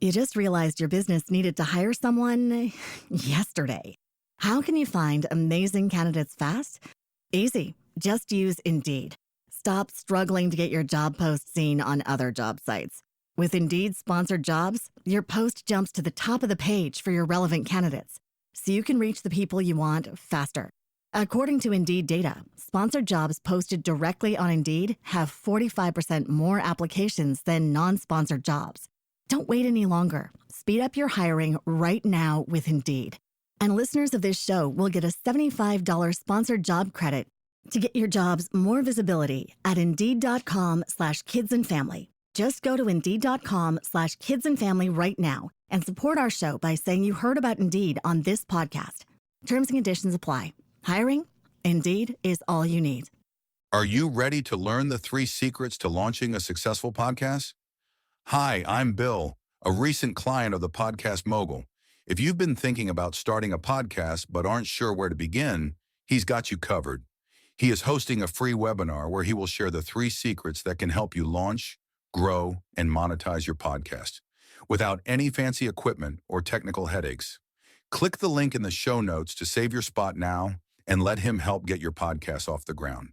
You just realized your business needed to hire someone yesterday. How can you find amazing candidates fast? Easy. Just use Indeed. Stop struggling to get your job post seen on other job sites. With Indeed sponsored jobs, your post jumps to the top of the page for your relevant candidates, so you can reach the people you want faster. According to Indeed data, sponsored jobs posted directly on Indeed have 45% more applications than non-sponsored jobs. Don't wait any longer. Speed up your hiring right now with Indeed. And listeners of this show will get a $75 sponsored job credit to get your jobs more visibility at Indeed.com/kidsandfamily. Just go to Indeed.com/kidsandfamily right now and support our show by saying you heard about Indeed on this podcast. Terms and conditions apply. Hiring? Indeed is all you need. Are you ready to learn the 3 secrets to launching a successful podcast? Hi, I'm Bill, a recent client of the Podcast Mogul. If you've been thinking about starting a podcast but aren't sure where to begin, he's got you covered. He is hosting a free webinar where he will share the 3 secrets that can help you launch, grow, and monetize your podcast without any fancy equipment or technical headaches. Click the link in the show notes to save your spot now and let him help get your podcast off the ground.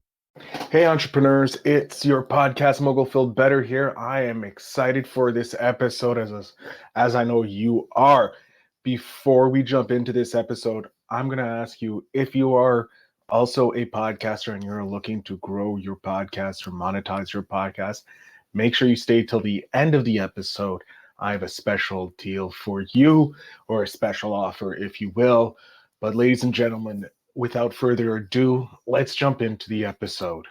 Hey entrepreneurs, it's your Podcast Mogul Phil Better here. I am excited for this episode as I know you are. Before we jump into this episode, I'm going to ask you if you are also a podcaster and you're looking to grow your podcast or monetize your podcast, make sure you stay till the end of the episode. I have a special deal for you, or a special offer, if you will. But ladies and gentlemen, without further ado, let's jump into the episode.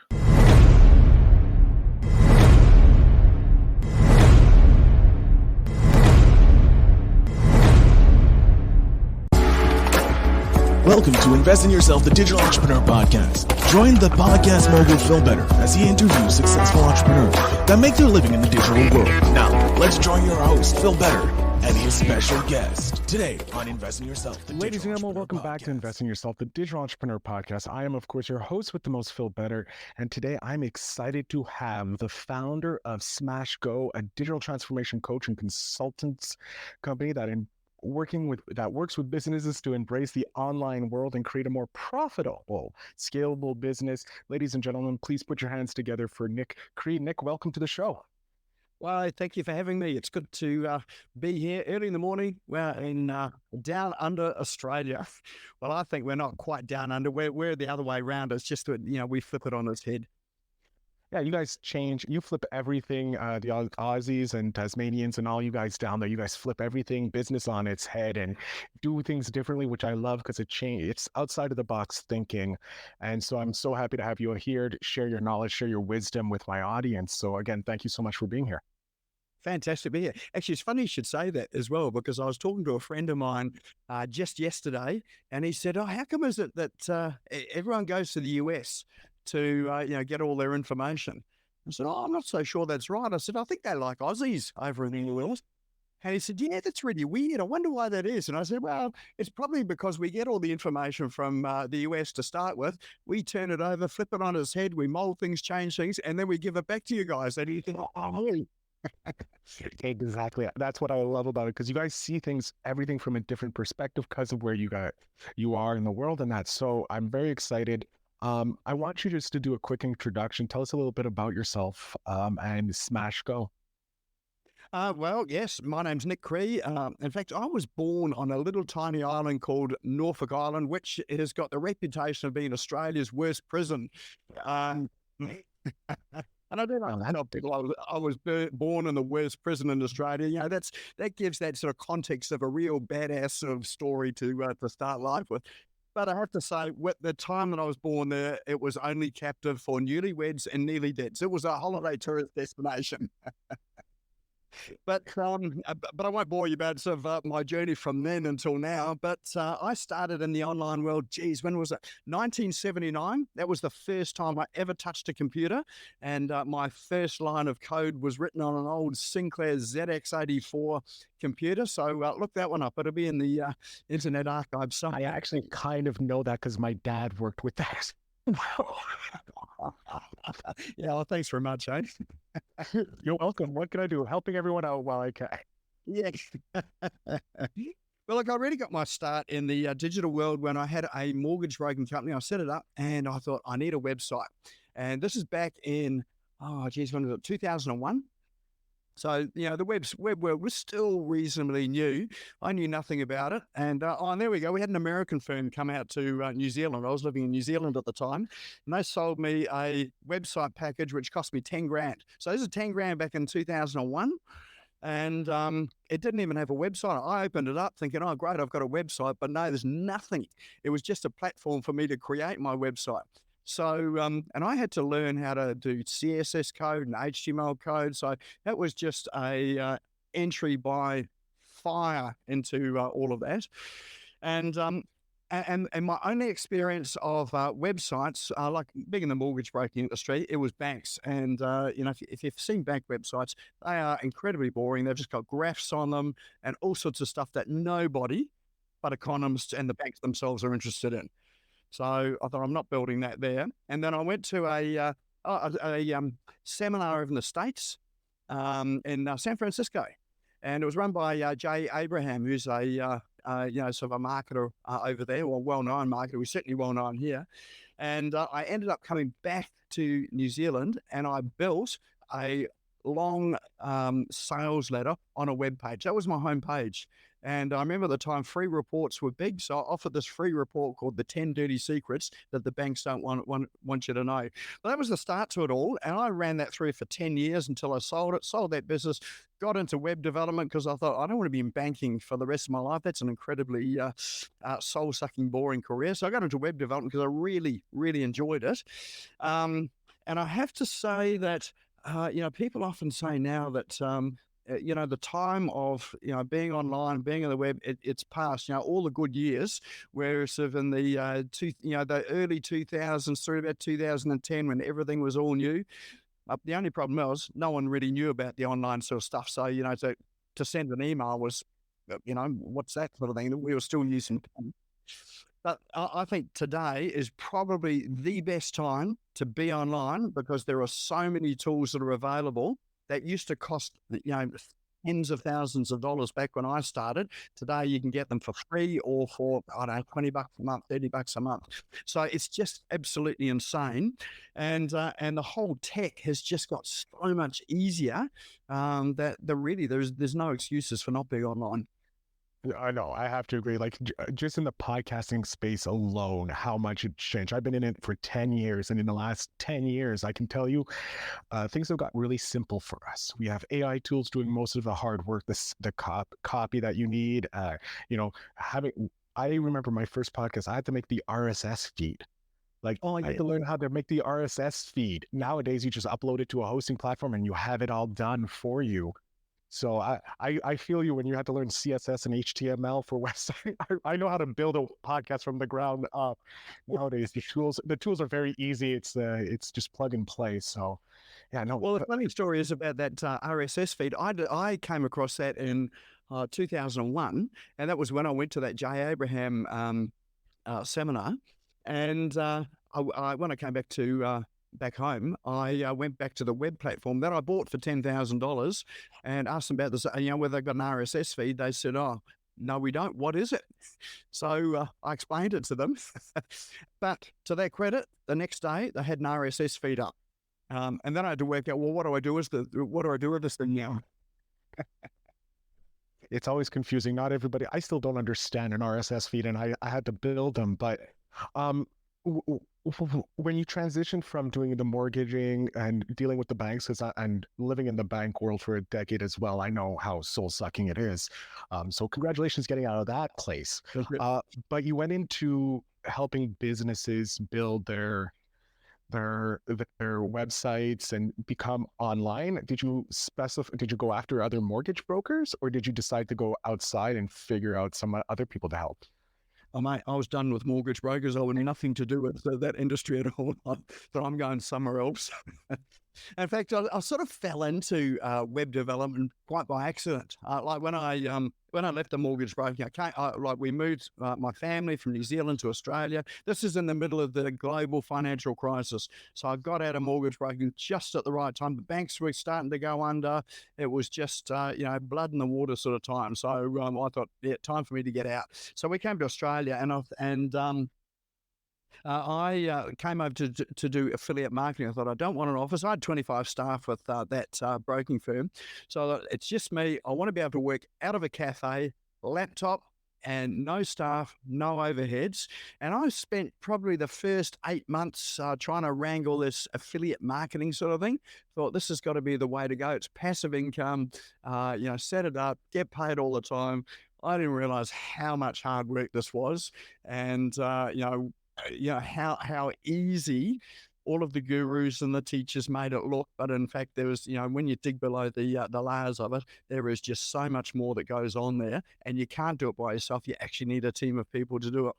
Welcome to Invest in Yourself, the Digital Entrepreneur Podcast. Join the Podcast Mogul Phil Better as he interviews successful entrepreneurs that make their living in the digital world. Now, let's join your host, Phil Better, and his special guest today on Invest in Yourself, the Ladies and Digital gentlemen, welcome Entrepreneur back to Podcast. Invest in Yourself, the Digital Entrepreneur Podcast. I am, of course, your host with the most, Phil Better. And today I'm excited to have the founder of SmashGo, a digital transformation coach and consultants company that works with businesses to embrace the online world and create a more profitable, scalable business. Ladies and gentlemen, please put your hands together for Nik Cree. Nik, welcome to the show. Well, thank you for having me. It's good to be here early in the morning. We're in down under Australia. Well, I think we're not quite down under. We're the other way around. It's just that, we flip it on its head. Yeah, you guys you flip everything, the Aussies and Tasmanians and all you guys down there, you guys flip everything business on its head and do things differently, which I love because it's outside of the box thinking. And so I'm so happy to have you here to share your knowledge, share your wisdom with my audience. So again, thank you so much for being here. Fantastic to be here. Actually, it's funny you should say that as well, because I was talking to a friend of mine just yesterday, and he said, how come is it that everyone goes to the US to get all their information? I said, I'm not so sure that's right. I said, I think they like Aussies over in the US. And he said, yeah, that's really weird. I wonder why that is. And I said, well, it's probably because we get all the information from the US to start with. We turn it over, flip it on its head, we mold things, change things, and then we give it back to you guys. And you think, Exactly. That's what I love about it, because you guys see everything from a different perspective because of where you are in the world and that. So I'm very excited. I want you just to do a quick introduction. Tell us a little bit about yourself and SmashGo. Well, yes, my name's Nik Cree. In fact, I was born on a little tiny island called Norfolk Island, which has got the reputation of being Australia's worst prison. And I don't know, I was born in the worst prison in Australia. That gives that sort of context of a real badass sort of story to start life with. But I have to say, with the time that I was born there, it was only captive for newlyweds and nearly dead. So it was a holiday tourist destination. But I won't bore you about sort of my journey from then until now. But I started in the online world, when was it? 1979. That was the first time I ever touched a computer. And my first line of code was written on an old Sinclair ZX84 computer. So look that one up. It'll be in the Internet Archive somewhere. I actually kind of know that because my dad worked with that. Yeah, well, thanks very much, eh? You're welcome. What can I do? Helping everyone out while I can. Yeah. Well, look, I really got my start in the digital world when I had a mortgage broking company. I set it up and I thought I need a website. And this is back in, when was it, 2001? So, the web world was still reasonably new. I knew nothing about it. And there we go. We had an American firm come out to New Zealand. I was living in New Zealand at the time. And they sold me a website package, which cost me 10 grand. So this is 10 grand back in 2001. And it didn't even have a website. I opened it up thinking, oh, great, I've got a website. But no, there's nothing. It was just a platform for me to create my website. So, and I had to learn how to do CSS code and HTML code. So that was just a entry by fire into all of that. And my only experience of websites, like being in the mortgage broking industry, it was banks. And, if you've seen bank websites, they are incredibly boring. They've just got graphs on them and all sorts of stuff that nobody but economists and the banks themselves are interested in. So I thought, I'm not building that there. And then I went to a seminar over in the States in San Francisco. And it was run by Jay Abraham, who's a sort of a marketer over there, or well-known marketer. We're certainly well-known here. And I ended up coming back to New Zealand and I built a long sales letter on a web page. That was my homepage. And I remember at the time free reports were big. So I offered this free report called the 10 Dirty Secrets that the banks don't want you to know. But that was the start to it all. And I ran that through for 10 years until I sold that business, got into web development because I thought, I don't want to be in banking for the rest of my life. That's an incredibly soul-sucking, boring career. So I got into web development because I really, really enjoyed it. And I have to say that people often say now that, the time of, being online, being on the web, it's past, all the good years, whereas sort of in the, the early 2000s through about 2010 when everything was all new. The only problem was no one really knew about the online sort of stuff. So, to send an email was, what's that sort of thing? We were still using. But I think today is probably the best time to be online because there are so many tools that are available that used to cost, tens of thousands of dollars back when I started. Today, you can get them for free or for, $20 a month, $30 a month. So it's just absolutely insane. And the whole tech has just got so much easier that there's no excuses for not being online. I know, I have to agree. Like just in the podcasting space alone, how much it changed. I've been in it for 10 years. And in the last 10 years, I can tell you, things have got really simple for us. We have AI tools doing most of the hard work, the copy that you need, I remember my first podcast, I had to make the RSS feed. I had to learn how to make the RSS feed. Nowadays, you just upload it to a hosting platform and you have it all done for you. So I feel you when you have to learn CSS and HTML for website. I know how to build a podcast from the ground up. Nowadays, the tools are very easy. It's just plug and play. So, yeah, no. Well, the funny story is about that RSS feed. I came across that in 2001, and that was when I went to that Jay Abraham seminar. And when I came back to back home, I went back to the web platform that I bought for $10,000 and asked them about this, whether they've got an RSS feed. They said, oh, no, we don't. What is it? So I explained it to them. But to their credit, the next day they had an RSS feed up. And then I had to work out, well, what do I do with this thing now? It's always confusing. Not everybody, I still don't understand an RSS feed and I had to build them. But when you transition from doing the mortgaging and dealing with the banks, and living in the bank world for a decade as well, I know how soul-sucking it is. So congratulations getting out of that place. But you went into helping businesses build their websites and become online. Did you go after other mortgage brokers, or did you decide to go outside and figure out some other people to help? Oh, mate, I was done with mortgage brokers. I wanted nothing to do with that industry at all. So I'm going somewhere else. In fact, I sort of fell into web development quite by accident. Like when I left the mortgage broking, we moved my family from New Zealand to Australia. This is in the middle of the global financial crisis, so I got out of mortgage broking just at the right time. The banks were starting to go under. It was just blood in the water sort of time. So I thought, yeah, time for me to get out. So we came to Australia, I came over to do affiliate marketing. I thought, I don't want an office. I had 25 staff with that broking firm. So I thought, it's just me. I want to be able to work out of a cafe, laptop, and no staff, no overheads. And I spent probably the first 8 months trying to wrangle this affiliate marketing sort of thing. Thought this has got to be the way to go. It's passive income, set it up, get paid all the time. I didn't realize how much hard work this was. And, how easy all of the gurus and the teachers made it look. But in fact, there was, when you dig below the layers of it, there is just so much more that goes on there, and you can't do it by yourself. You actually need a team of people to do it.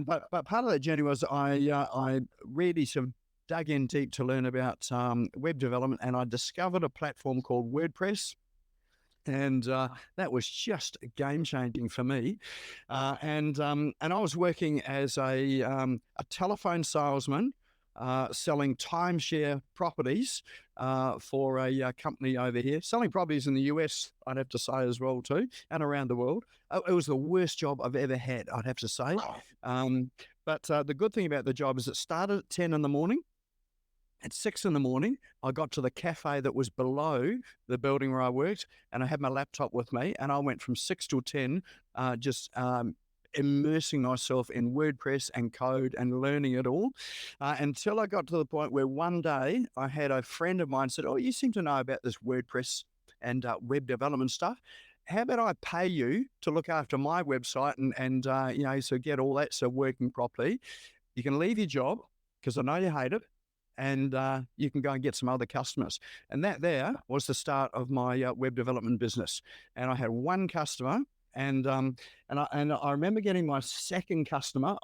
But part of that journey was I really sort of dug in deep to learn about web development, and I discovered a platform called WordPress. And that was just game changing for me. And I was working as a telephone salesman, selling timeshare properties for a company over here, selling properties in the US, I'd have to say as well too, and around the world. It was the worst job I've ever had, I'd have to say. But the good thing about the job is it started at 10 in the morning. At 6 in the morning, I got to the cafe that was below the building where I worked, and I had my laptop with me, and I went from 6 till 10, immersing myself in WordPress and code and learning it all, until I got to the point where one day I had a friend of mine said, "Oh, you seem to know about this WordPress and web development stuff. How about I pay you to look after my website and so get all that stuff working properly? You can leave your job because I know you hate it, and you can go and get some other customers." And that there was the start of my web development business. And I had one customer, and I remember getting my second customer.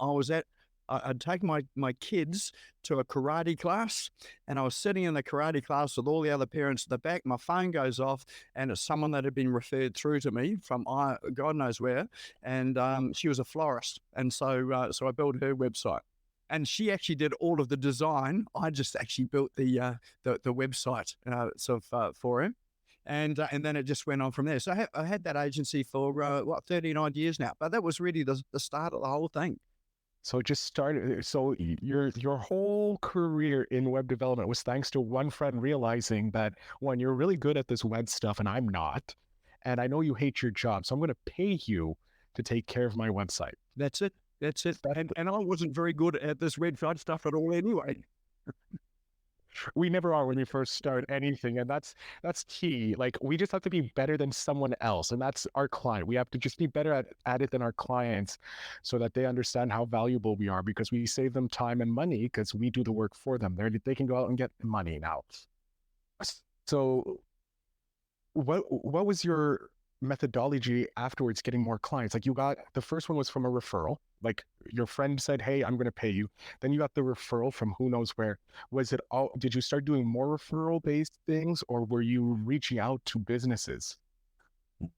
I'd taken my kids to a karate class, and I was sitting in the karate class with all the other parents at the back. My phone goes off, and it's someone that had been referred through to me from God knows where, and she was a florist, and so I built her website. And she actually did all of the design. I just actually built the website for him, and then it just went on from there. So I had that agency for 39 years now. But that was really the start of the whole thing. So it just started. So your whole career in web development was thanks to one friend realizing that, one, you're really good at this web stuff and I'm not, and I know you hate your job, so I'm going to pay you to take care of my website. That's it. And I wasn't very good at this website stuff at all anyway. We never are when we first start anything, and that's key. Like, we just have to be better than someone else, and that's our client. We have to just be better at it than our clients, so that they understand how valuable we are, because we save them time and money because we do the work for them. They can go out and get money now. So what was your methodology afterwards getting more clients? Like, you got, the first one was from a referral, like your friend said, "Hey, I'm going to pay you." Then you got the referral from who knows where. Was it all, did you start doing more referral based things, or were you reaching out to businesses?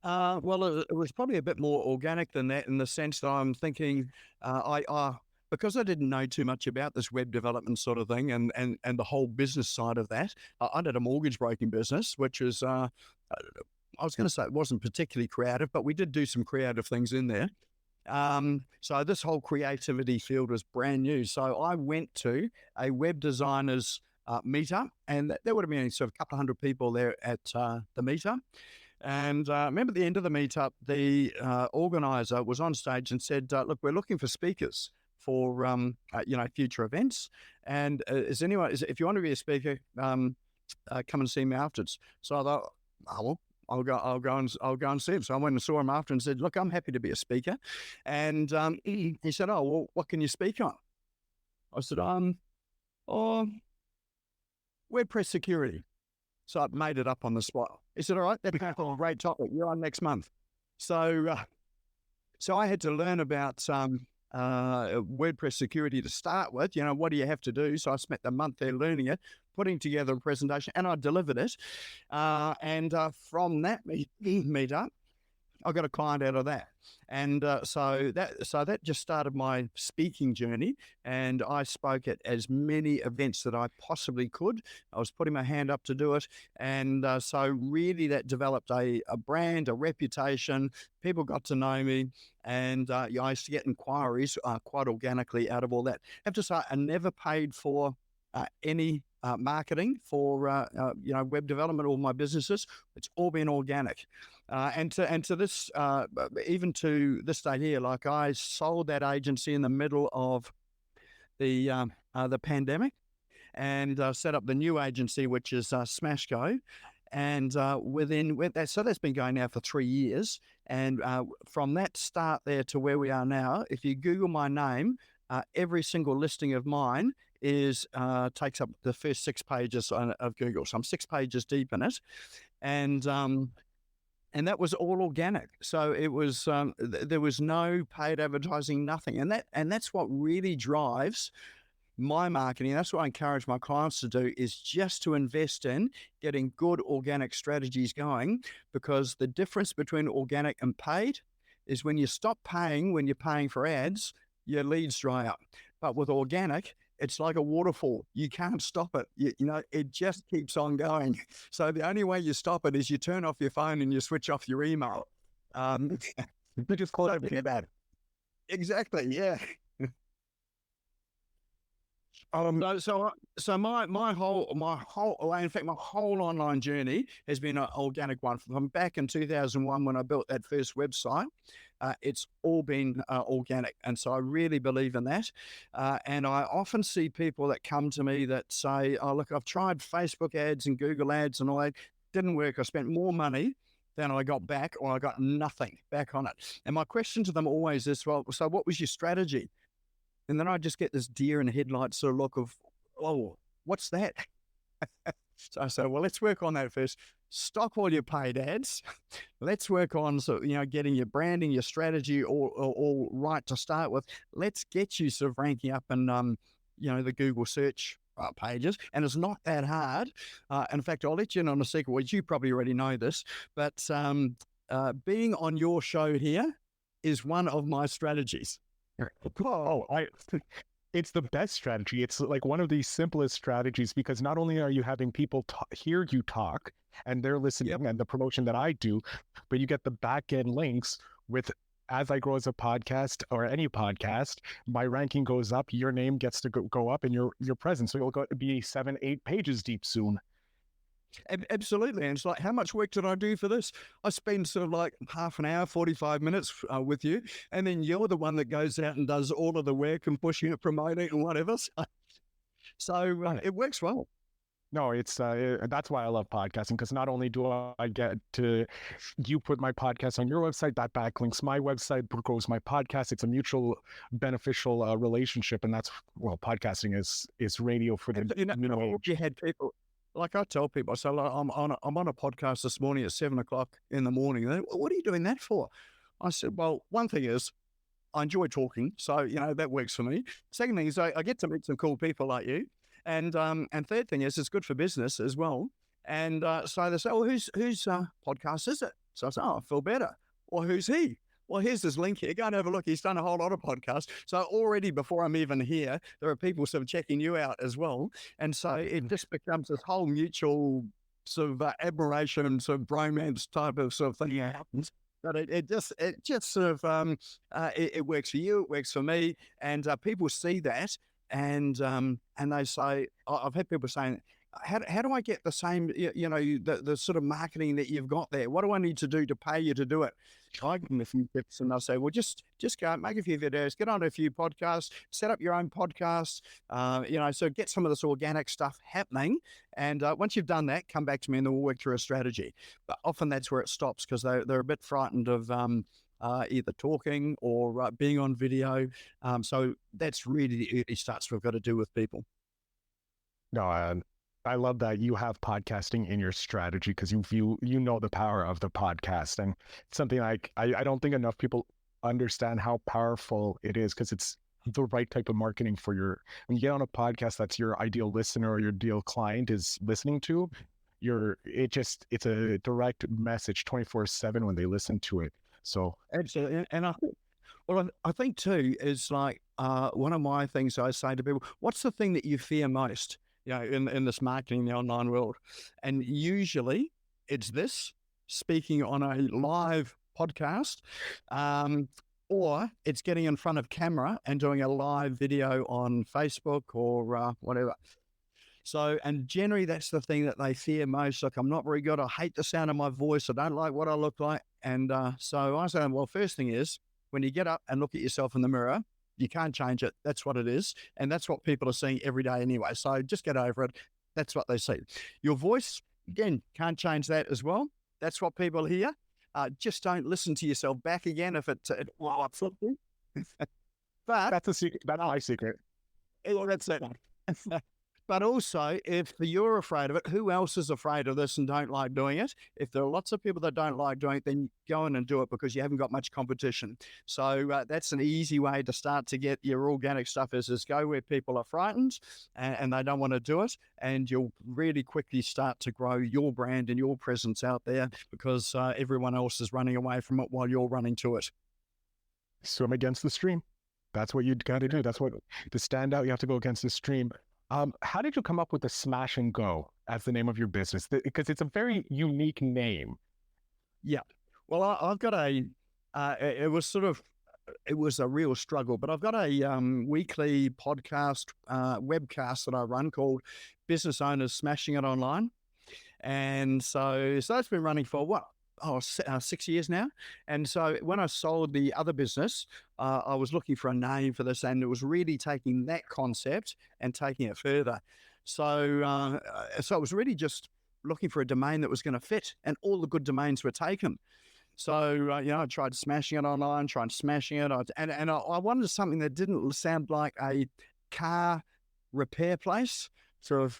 Well, it was probably a bit more organic than that, in the sense that I'm thinking, because I didn't know too much about this web development sort of thing and the whole business side of that. I did a mortgage broking business, which is, I was going to say it wasn't particularly creative, but we did do some creative things in there. So this whole creativity field was brand new. So I went to a web designers meetup, and there would have been sort of a couple of hundred people there at the meetup. And remember, at the end of the meetup, the organizer was on stage and said, "Look, we're looking for speakers for future events, and if you want to be a speaker, come and see me afterwards." So I thought, "Oh, well, I'll go and see him." So I went and saw him after and said, "Look, I'm happy to be a speaker." And he said, "Oh, well, what can you speak on?" I said, WordPress security." So I made it up on the spot. He said, "All right, that's a great topic. You're on next month." So I had to learn about WordPress security to start with. What do you have to do? So I spent the month there learning it, putting together a presentation, and I delivered it. And from that meetup, I got a client out of that. And so that just started my speaking journey. And I spoke at as many events that I possibly could. I was putting my hand up to do it. And so really that developed a brand, a reputation. People got to know me. And I used to get inquiries quite organically out of all that. I have to say, I never paid for any marketing for web development or my businesses. It's all been organic, and to this even to this day here, like I sold that agency in the middle of the pandemic, and set up the new agency, which is SmashGo. And so that's been going now for 3 years. And from that start there to where we are now, if you Google my name, every single listing of mine takes up the first 6 pages of Google. So I'm 6 pages deep in it, and that was all organic. So it was there was no paid advertising, nothing, and that's what really drives my marketing. That's what I encourage my clients to do, is just to invest in getting good organic strategies going, because the difference between organic and paid is when you stop paying, when you're paying for ads, your leads dry up. But with organic, it's like a waterfall. You can't stop it. It just keeps on going. So the only way you stop it is you turn off your phone and you switch off your email. You just call it bad. Exactly. Yeah. So my whole online journey has been an organic one. From back in 2001 when I built that first website, it's all been organic, and so I really believe in that. And I often see people that come to me that say, "Oh, look, I've tried Facebook ads and Google ads and all that, didn't work. I spent more money than I got back, or I got nothing back on it." And my question to them always is, "Well, so what was your strategy?" And then I just get this deer in the headlights sort of look of, "Oh, what's that?" So I say, "Well, let's work on that first. Stop all your paid ads. Let's work on getting your branding, your strategy all right to start with. Let's get you sort of ranking up in the Google search pages, and it's not that hard. In fact, I'll let you in on a secret, which you probably already know this, but being on your show here is one of my strategies." It's the best strategy. It's like one of the simplest strategies, because not only are you having people hear you talk and they're listening, and the promotion that I do, but you get the back end links with, as I grow as a podcast or any podcast, my ranking goes up, your name gets to go up, and your presence. So you'll be 7-8 pages deep soon. Absolutely. And it's like, how much work did I do for this? I spend sort of like half an hour, 45 minutes with you. And then you're the one that goes out and does all of the work and pushing it, promoting and whatever. So it works well. No, it's that's why I love podcasting, because not only do I get to, you put my podcast on your website, that backlinks my website, grows my podcast. It's a mutual beneficial relationship, and that's, well, podcasting is radio for the You had people. Like I tell people, I say, I'm on a podcast this morning at 7 o'clock in the morning. They, "Well, what are you doing that for?" I said, "Well, one thing is I enjoy talking, so that works for me. Second thing is I get to meet some cool people like you, and third thing is it's good for business as well." And so they say, "Well, whose podcast is it?" So I say, "Oh, Phil Better." "Well, who's he?" "Well, here's this link here. Go and have a look. He's done a whole lot of podcasts." So already before I'm even here, there are people sort of checking you out as well. And so it just becomes this whole mutual sort of admiration, sort of bromance type of sort of thing that happens. But it just sort of, it works for you, it works for me. And people see that, and they say, I've had people saying, how do I get the same, the sort of marketing that you've got there? What do I need to do to pay you to do it? I give them a few tips, and I say, well, just go out, make a few videos, get on a few podcasts, set up your own podcast, so get some of this organic stuff happening. And once you've done that, come back to me and then we'll work through a strategy. But often that's where it stops, because they're a bit frightened of either talking or being on video. So that's really the early starts we've got to do with people. No, I love that you have podcasting in your strategy, because you know the power of the podcast, and it's something like I don't think enough people understand how powerful it is, because the right type of marketing for when you get on a podcast that's your ideal listener or your ideal client is listening to, it's a direct message 24/7 when they listen to it. So Absolutely. And I think too is like one of my things I say to people: what's the thing that you fear most? In this marketing, the online world, and usually it's this: speaking on a live podcast, or it's getting in front of camera and doing a live video on Facebook or whatever. So, and generally that's the thing that they fear most. Like, I'm not very good. I hate the sound of my voice. I don't like what I look like. And so I say, well, first thing is when you get up and look at yourself in the mirror, you can't change it. That's what it is. And that's what people are seeing every day anyway. So just get over it. That's what they see. Your voice, again, can't change that as well. That's what people hear. Just don't listen to yourself back again if it upsets you. But that's a secret. That's my secret. That's it. But also, if you're afraid of it, who else is afraid of this and don't like doing it? If there are lots of people that don't like doing it, then go in and do it because you haven't got much competition. So that's an easy way to start to get your organic stuff is go where people are frightened and they don't want to do it. And you'll really quickly start to grow your brand and your presence out there because everyone else is running away from it while you're running to it. Swim against the stream. That's what you got to do. That's what to stand out. You have to go against the stream. How did you come up with the SmashGo as the name of your business? Because it's a very unique name. Yeah. Well, I've got it was a real struggle, but I've got a weekly podcast, webcast that I run called Business Owners Smashing It Online. And so that's been running for 6 years now. And so when I sold the other business, I was looking for a name for this, and it was really taking that concept and taking it further. So it was really just looking for a domain that was going to fit, and all the good domains were taken. So, I tried smashing it online, tried smashing it. And I wanted something that didn't sound like a car repair place, sort of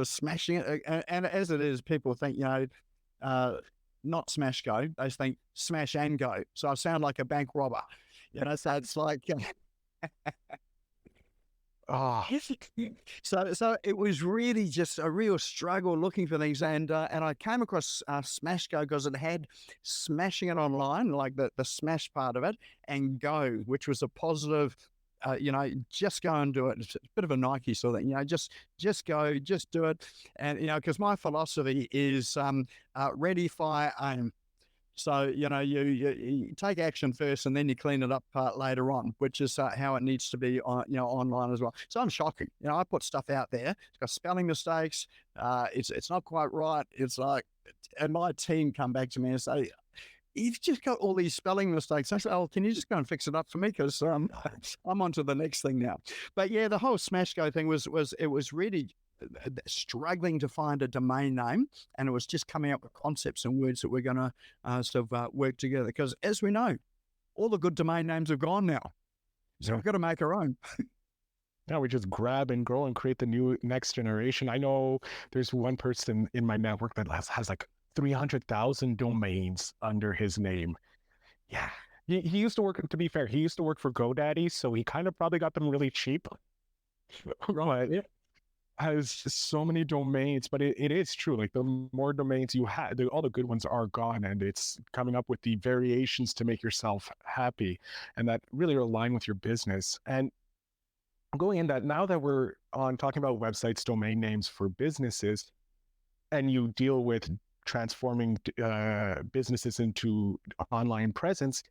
smashing it. And as it is, people think, not SmashGo, they think smash and go. So I sound like a bank robber, so it's like, So it was really just a real struggle looking for things. And I came across SmashGo because it had smashing it online, like the smash part of it, and go, which was a positive, just go and do it. It's a bit of a Nike sort of thing, just go, just do it. And, because my philosophy is ready, fire, aim. So, you take action first and then you clean it up later on, which is how it needs to be online as well. So I'm shocking. I put stuff out there. It's got spelling mistakes. It's not quite right. It's like, and my team come back to me and say, you've just got all these spelling mistakes. I said, oh, can you just go and fix it up for me? Because I'm on to the next thing now. But yeah, the whole SmashGo thing was really struggling to find a domain name, and it was just coming up with concepts and words that we're going to work together. Because as we know, all the good domain names have gone now. So we've got to make our own. Now we just grab and grow and create the new next generation. I know there's one person in my network that has like 300,000 domains under his name. Yeah. He used to work, to be fair, he used to work for GoDaddy, so he kind of probably got them really cheap. Right. Has so many domains, but it is true. Like the more domains you have, all the good ones are gone, and it's coming up with the variations to make yourself happy and that really align with your business. And going in that, now that we're on talking about websites, domain names for businesses, and you deal with transforming businesses into online presence,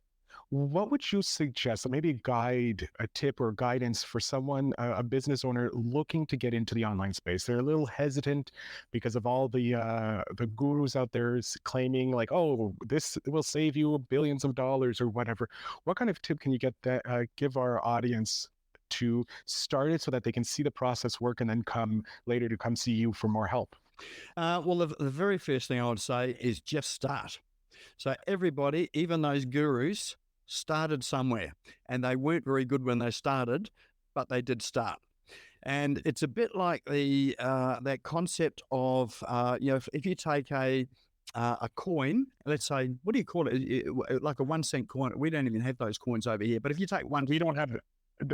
what would you suggest? Maybe a tip or guidance for someone, a business owner looking to get into the online space. They're a little hesitant because of all the gurus out there claiming like, oh, this will save you billions of dollars or whatever. What kind of tip can you give our audience to start it so that they can see the process work and then come later to come see you for more help? Well, the very first thing I would say is just start. So everybody, even those gurus, started somewhere, and they weren't very good when they started, but they did start. And it's a bit like that concept of if you take a coin, let's say, what do you call it? Like a 1 cent coin. We don't even have those coins over here, but if you take one, we don't have it.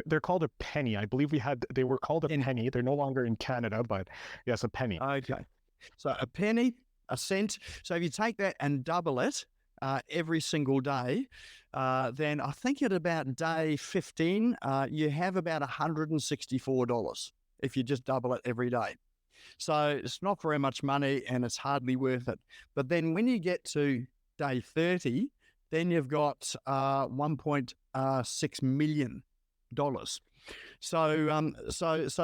they're called a penny. I believe they were called a penny. They're no longer in Canada, but yes, a penny. Okay. So a penny, a cent. So if you take that and double it every single day, then I think at about day 15, you have about $164 if you just double it every day. So it's not very much money and it's hardly worth it. But then when you get to day 30, then you've got $1.6 million. So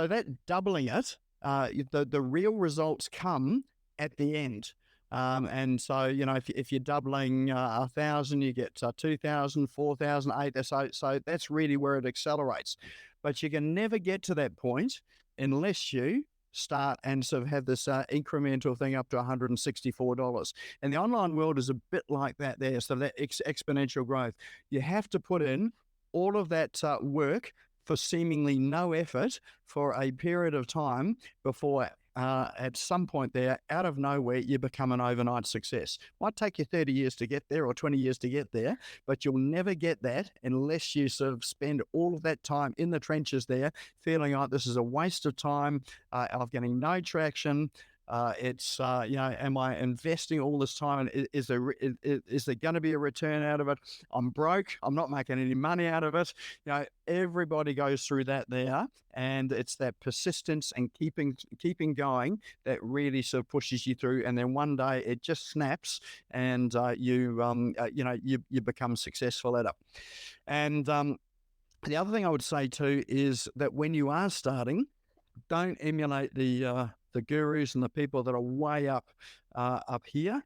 that doubling it, the real results come at the end. And so, if you're doubling 1,000, you get 2,000, 4,000, 8,000. So that's really where it accelerates. But you can never get to that point unless you start and sort of have this incremental thing up to $164. And the online world is a bit like that there. So that exponential growth, you have to put in all of that work for seemingly no effort for a period of time before at some point there, out of nowhere, you become an overnight success. Might take you 30 years to get there or 20 years to get there, but you'll never get that unless you sort of spend all of that time in the trenches there, feeling like this is a waste of time, I'm getting no traction. Am I investing all this time? And is there going to be a return out of it? I'm broke. I'm not making any money out of it. Everybody goes through that there, and it's that persistence and keeping going that really sort of pushes you through. And then one day it just snaps, and you become successful at it. And the other thing I would say too is that when you are starting, don't emulate the gurus and the people that are way up here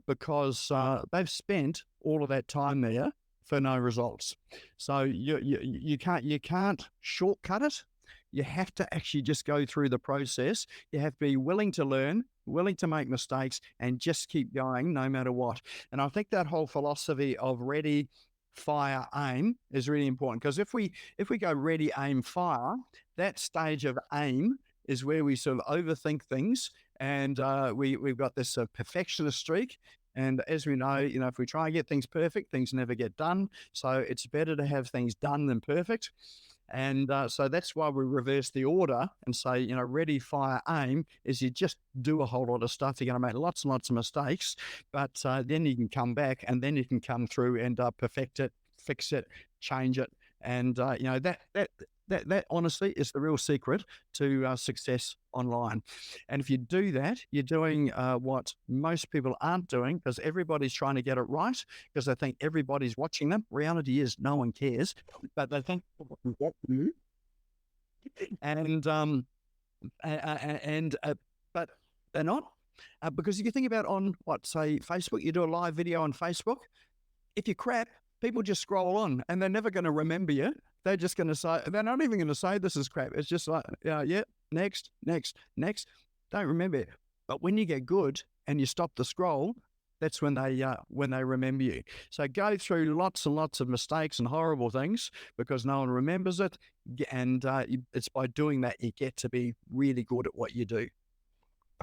because they've spent all of that time there for no results. So you can't shortcut it. You have to actually just go through the process. You have to be willing to learn, willing to make mistakes, and just keep going no matter what. And I think that whole philosophy of ready, fire, aim is really important, because if we go ready, aim, fire, that stage of aim is where we sort of overthink things, and we've got this perfectionist streak. And as we know, if we try and get things perfect, things never get done. So it's better to have things done than perfect. And so that's why we reverse the order and say, ready, fire, aim is you just do a whole lot of stuff. You're going to make lots and lots of mistakes, but then you can come back and then you can come through and perfect it, fix it, change it. And, that honestly is the real secret to success online. And if you do that, you're doing what most people aren't doing, because everybody's trying to get it right because they think everybody's watching them. Reality is no one cares, but they think, but they're not. Because if you think about say Facebook, you do a live video on Facebook. If you're crap, people just scroll on and they're never going to remember you. They're just going to say, they're not even going to say this is crap. It's just like, next. Don't remember it. But when you get good and you stop the scroll, that's when they remember you. So go through lots and lots of mistakes and horrible things because no one remembers it. And it's by doing that you get to be really good at what you do.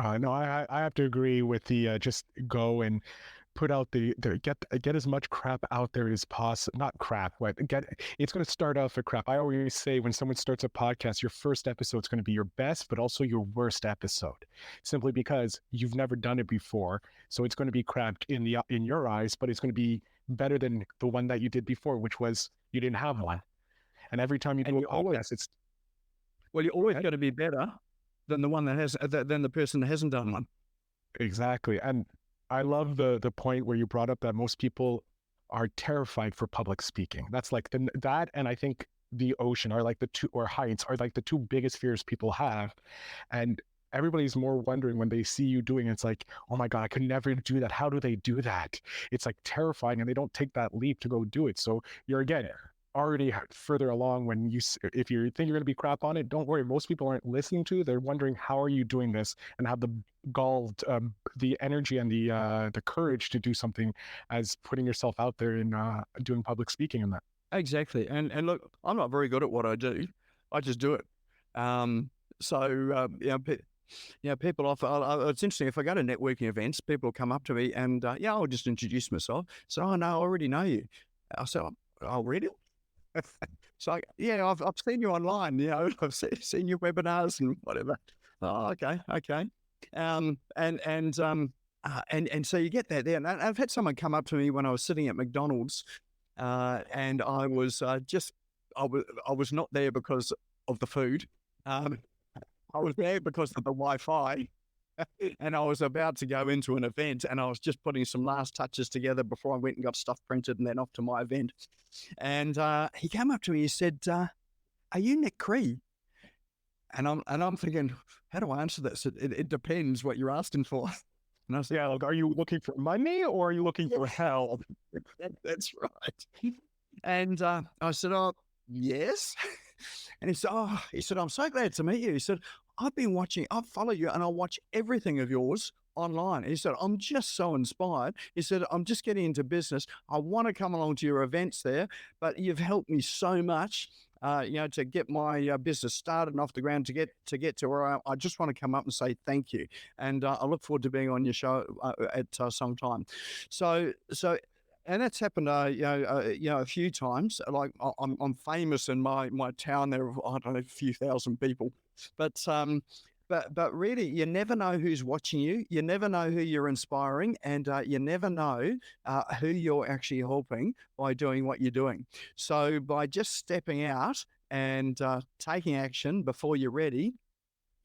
No, I have to agree with the just go and put out get as much crap out there as possible. Not crap, but it's going to start off with crap. I always say when someone starts a podcast, your first episode is going to be your best, but also your worst episode, simply because you've never done it before. So it's going to be crap in your eyes, but it's going to be better than the one that you did before, which was you didn't have one. And every time you do a podcast, you're always going to be better than the one than the person that hasn't done one. Exactly. And I love the point where you brought up that most people are terrified for public speaking. That's like that, and I think the ocean are like heights are like the two biggest fears people have. And everybody's more wondering when they see you doing it, it's like, oh my God, I could never do that. How do they do that? It's like terrifying, and they don't take that leap to go do it. So you're again already further along if you think you're going to be crap on it. Don't worry, most people aren't listening to. They're wondering, how are you doing this, and have the gall, the energy and the courage to do something as putting yourself out there and doing public speaking and that. Exactly. And look, I'm not very good at what I do. I just do it. People often, it's interesting, if I go to networking events, people come up to me and I'll just introduce myself. So, no, I already know you. I say, oh, really? So yeah, I've seen you online. You know, I've seen your webinars and whatever. Oh, okay. And so you get that there. And I've had someone come up to me when I was sitting at McDonald's, and I was I was not there because of the food. I was there because of the Wi-Fi. And I was about to go into an event, and I was just putting some last touches together before I went and got stuff printed and then off to my event. And he came up to me, he said, "Are you Nik Cree?" And I'm thinking, how do I answer this? It depends what you're asking for. And I said, Yeah, like, are you looking for money or are you looking for help? That's right. And I said, "Oh, yes." And he said, "I'm so glad to meet you." He said, "I follow you and I watch everything of yours online." He said, "I'm just so inspired." He said, "I'm just getting into business. I want to come along to your events there, but you've helped me so much, to get my business started and off the ground, to get to where I just want to come up and say thank you. And I look forward to being on your show at some time." And that's happened, a few times. Like I'm famous in my town. There are, I don't know, a few thousand people, but really, you never know who's watching you. You never know who you're inspiring, and you never know who you're actually helping by doing what you're doing. So by just stepping out and taking action before you're ready,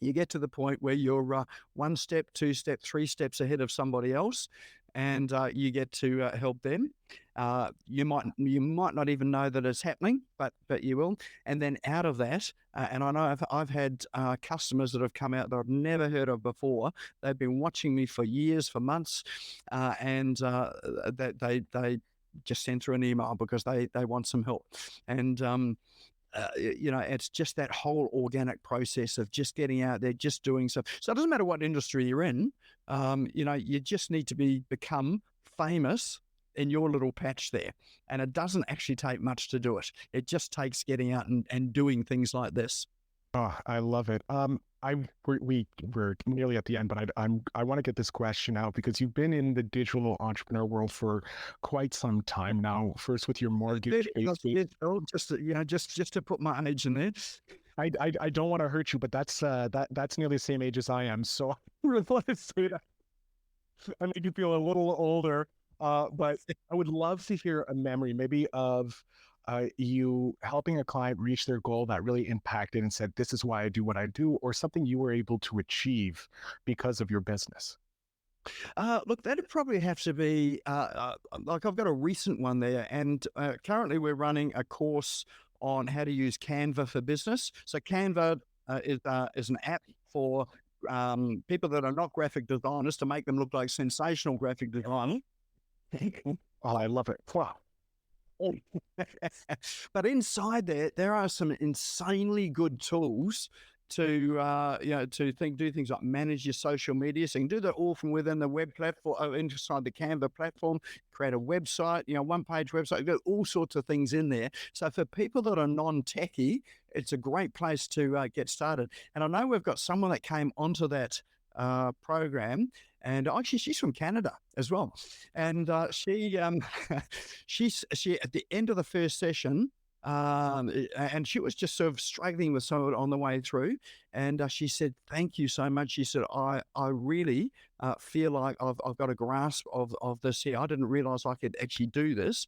you get to the point where you're 1 step, 2 step, 3 steps ahead of somebody else, and you get to help them. You might not even know that it's happening, but you will. And then out of that, and I know I've had customers that have come out that I've never heard of before. They've been watching me for years, for months, and that they just send through an email because they want some help. And it's just that whole organic process of just getting out there, just doing stuff. So it doesn't matter what industry you're in. You just need to become famous in your little patch there. And it doesn't actually take much to do it. It just takes getting out and doing things like this. Oh, I love it. We're nearly at the end, but I want to get this question out because you've been in the digital entrepreneur world for quite some time now. First with your mortgage, just to put my age in there. I don't want to hurt you, but that's nearly the same age as I am. So I really want to say that I make you feel a little older. But I would love to hear a memory, maybe of you helping a client reach their goal that really impacted and said, "This is why I do what I do," or something you were able to achieve because of your business. Look, that'd probably have to be like I've got a recent one there, and currently we're running a course on how to use Canva for business. So Canva is an app for people that are not graphic designers to make them look like sensational graphic designers. Oh, I love it. Wow. But inside there are some insanely good tools to do things like manage your social media. So you can do that all from within the web platform, inside the Canva platform. Create a website, 1-page website. You've got all sorts of things in there. So for people that are non-techie, it's a great place to get started. And I know we've got someone that came onto that program, and actually she's from Canada as well. And she at the end of the first session, and she was just sort of struggling with some of it on the way through. And she said, "Thank you so much." She said, I really feel like I've got a grasp of this here. I didn't realize I could actually do this.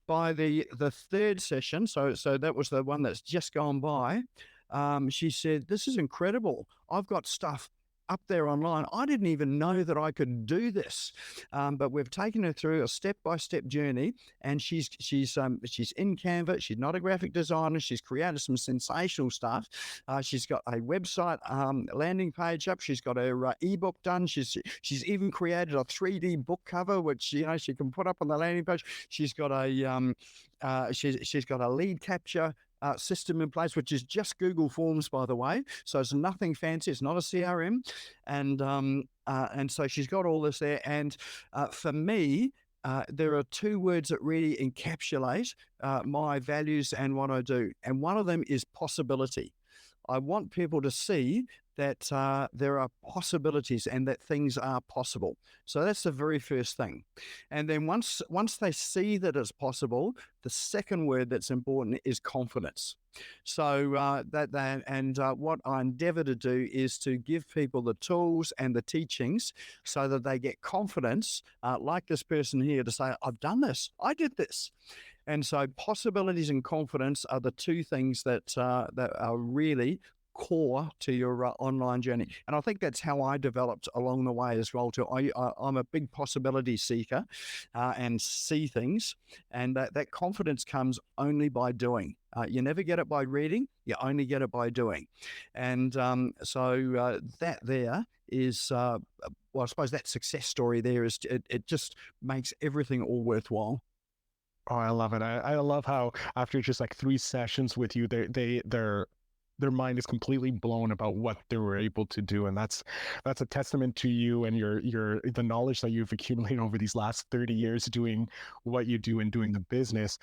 By the third session, so that was the one that's just gone by, she said, "This is incredible. I've got stuff up there online. I didn't even know that I could do this." But we've taken her through a step-by-step journey, and she's in Canva. She's not a graphic designer. She's created some sensational stuff. She's got a website landing page up. She's got her ebook done. She's even created a 3D book cover, which she can put up on the landing page. She's got a she's got a lead capture system in place, which is just Google Forms, by the way. So it's nothing fancy. It's not a CRM. And so she's got all this there. And for me, there are 2 words that really encapsulate my values and what I do. And one of them is possibility. I want people to see that there are possibilities and that things are possible. So that's the very first thing. And then once they see that it's possible, the second word that's important is confidence. So what I endeavor to do is to give people the tools and the teachings so that they get confidence, like this person here, to say, I've done this, I did this. And so possibilities and confidence are the two things that are really core to your online journey. And I think that's how I developed along the way as well too. I'm a big possibility seeker and see things, and that confidence comes only by doing. You never get it by reading, you only get it by doing. And so that there is, well, I suppose that success story there is, it just makes everything all worthwhile. Oh, I love it. I love how after just like 3 sessions with you, their mind is completely blown about what they were able to do, and that's a testament to you and the knowledge that you've accumulated over these last 30 years doing what you do and doing the business.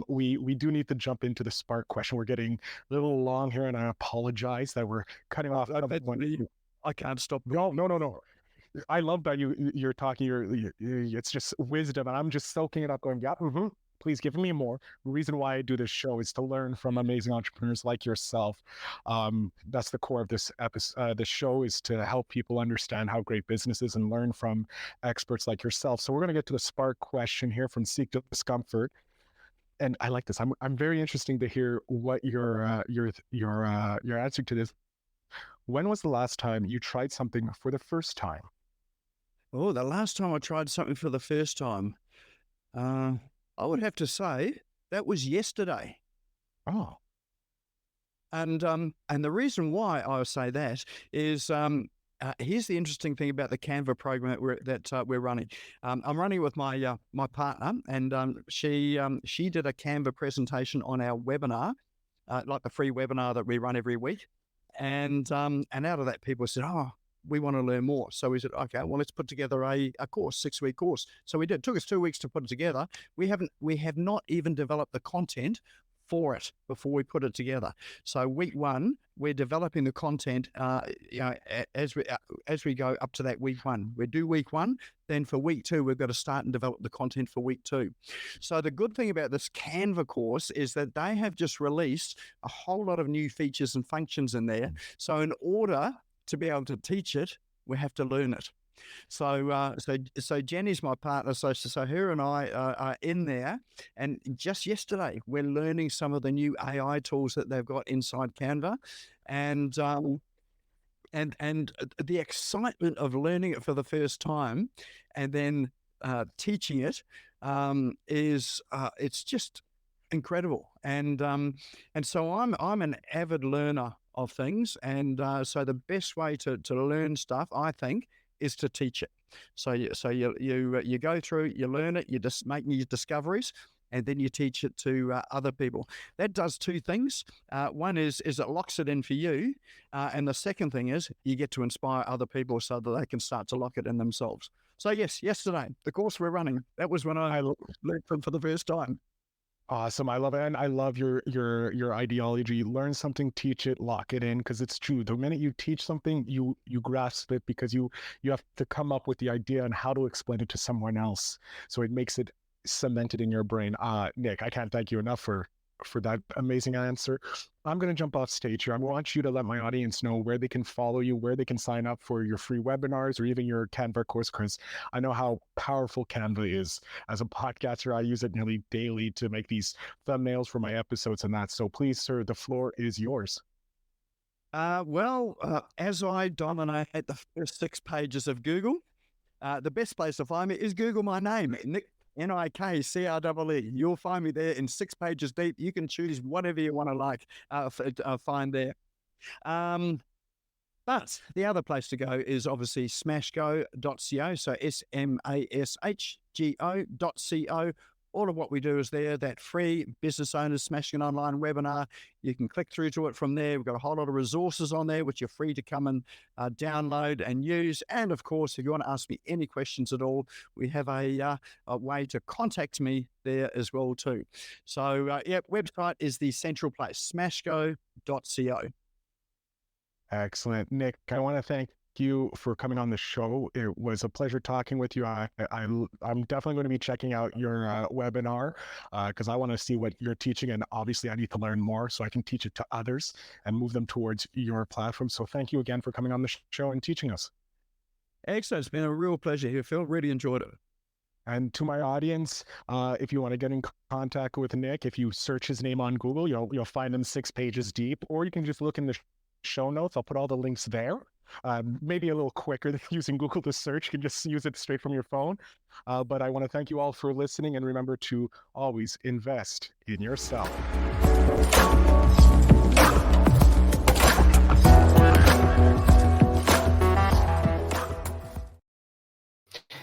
We do need to jump into the spark question. We're getting a little long here, and I apologize that we're cutting off. I can't stop. No. I love that you're talking. It's just wisdom, and I'm just soaking it up, going, yeah, please give me more. The reason why I do this show is to learn from amazing entrepreneurs like yourself. That's the core of this episode. The show is to help people understand how great business is and learn from experts like yourself. So we're going to get to the spark question here from Seek to Discomfort. And I like this. I'm very interested to hear what your answer to this. When was the last time you tried something for the first time? Oh, the last time I tried something for the first time, I would have to say that was yesterday. Oh. And the reason why I say that is, here's the interesting thing about the Canva program that we're running. I'm running with my partner, and she did a Canva presentation on our webinar, like the free webinar that we run every week. And out of that, people said, oh, we want to learn more. So we said, okay, well, let's put together a course, 6-week course. So we did. It took us 2 weeks to put it together. We have not even developed the content for it before we put it together. So week 1, we're developing the content, as we go up to that week 1. We do week 1, then for week 2, we've got to start and develop the content for week 2. So the good thing about this Canva course is that they have just released a whole lot of new features and functions in there. So in order to be able to teach it, we have to learn it. So Jenny's my partner. So her and I are in there, and just yesterday we're learning some of the new AI tools that they've got inside Canva, and the excitement of learning it for the first time, and then teaching it is it's just incredible. And so I'm an avid learner of things, and so the best way to learn stuff, I think, is to teach it. So you go through, you learn it, you just make new discoveries, and then you teach it to other people. That does 2 things. One is it locks it in for you, and the second thing is you get to inspire other people so that they can start to lock it in themselves. So yes, yesterday, the course we're running, that was when I learned them for the first time. Awesome. I love it. And I love your ideology. Learn something, teach it, lock it in, because it's true. The minute you teach something, you grasp it, because you have to come up with the idea and how to explain it to someone else. So it makes it cemented in your brain. Nik, I can't thank you enough for that amazing answer. I'm going to jump off stage here. I want you to let my audience know where they can follow you, where they can sign up for your free webinars or even your Canva course, because I know how powerful Canva is. As a podcaster, I use it nearly daily to make these thumbnails for my episodes and that. So please, sir, the floor is yours. As I dominate the first 6 pages of Google, the best place to find me is Google my name, Nik, N-I-K-C-R-E-E. You'll find me there in 6 pages deep. You can choose whatever you want to find there. But the other place to go is obviously SmashGo.co. So SMASHGO.co. All of what we do is there, that free business owners smashing an online webinar. You can click through to it from there. We've got a whole lot of resources on there, which you're free to come and download and use. And of course, if you want to ask me any questions at all, we have a way to contact me there as well too. So website is the central place, smashgo.co. Excellent. Nik, I want to thank you for coming on the show. It was a pleasure talking with you. I'm definitely going to be checking out your webinar because I want to see what you're teaching. And obviously, I need to learn more so I can teach it to others and move them towards your platform. So thank you again for coming on the show and teaching us. Excellent. It's been a real pleasure here, Phil. Really enjoyed it. And to my audience, if you want to get in contact with Nik, if you search his name on Google, you'll find him 6 pages deep, or you can just look in the show notes. I'll put all the links there. Maybe a little quicker than using Google to search. You can just use it straight from your phone. But I want to thank you all for listening, and remember to always invest in yourself.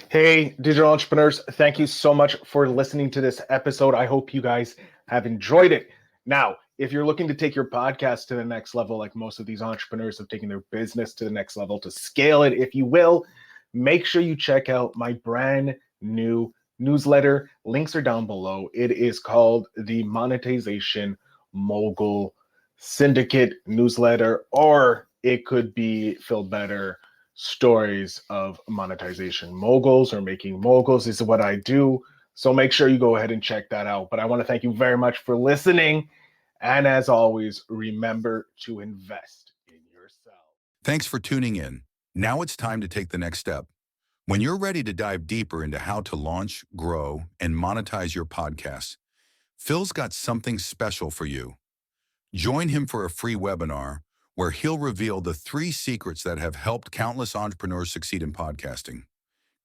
Hey, digital entrepreneurs, thank you so much for listening to this episode. I hope you guys have enjoyed it. Now, if you're looking to take your podcast to the next level, like most of these entrepreneurs have taken their business to the next level, to scale it, if you will, make sure you check out my brand new newsletter. Links are down below. It is called the Monetization Mogul Syndicate newsletter, or it could be Phil Better Stories of Monetization Moguls, or Making Moguls is what I do. So make sure you go ahead and check that out. But I want to thank you very much for listening. And as always, remember to invest in yourself. Thanks for tuning in. Now it's time to take the next step. When you're ready to dive deeper into how to launch, grow, and monetize your podcast, Phil's got something special for you. Join him for a free webinar where he'll reveal the 3 secrets that have helped countless entrepreneurs succeed in podcasting.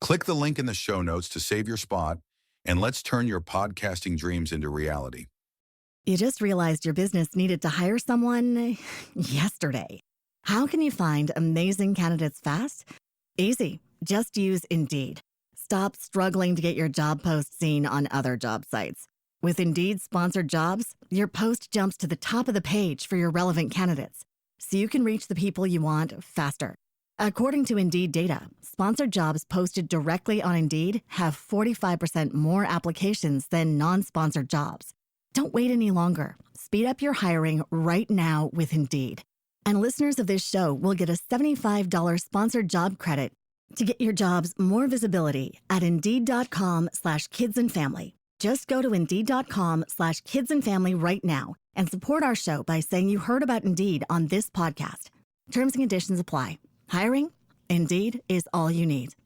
Click the link in the show notes to save your spot, and let's turn your podcasting dreams into reality. You just realized your business needed to hire someone yesterday. How can you find amazing candidates fast? Easy. Just use Indeed. Stop struggling to get your job post seen on other job sites. With Indeed sponsored jobs, your post jumps to the top of the page for your relevant candidates, so you can reach the people you want faster. According to Indeed data, sponsored jobs posted directly on Indeed have 45% more applications than non-sponsored jobs. Don't wait any longer. Speed up your hiring right now with Indeed. And listeners of this show will get a $75 sponsored job credit to get your jobs more visibility at Indeed.com/kidsandfamily. Just go to Indeed.com/kidsandfamily right now and support our show by saying you heard about Indeed on this podcast. Terms and conditions apply. Hiring? Indeed is all you need.